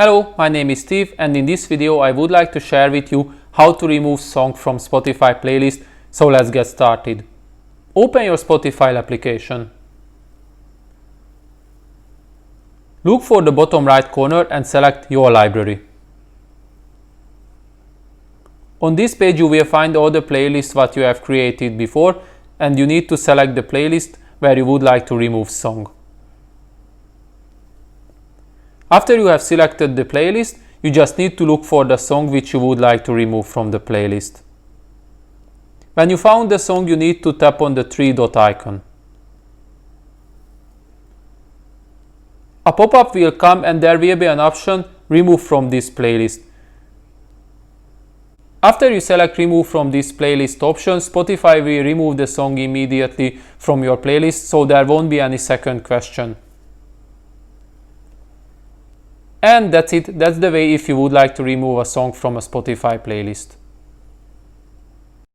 Hello, my name is Steve, and in this video I would like to share with you how to remove song from Spotify playlist, so let's get started. Open your Spotify application. Look for the bottom right corner and select your library. On this page you will find all the playlists that you have created before, and you need to select the playlist where you would like to remove song. After you have selected the playlist, you just need to look for the song which you would like to remove from the playlist. When you found the song, you need to tap on the three dot icon. A pop-up will come and there will be an option Remove from this playlist. After you select Remove from this playlist option, Spotify will remove the song immediately from your playlist, so there won't be any second question. And that's it. That's the way if you would like to remove a song from a Spotify playlist.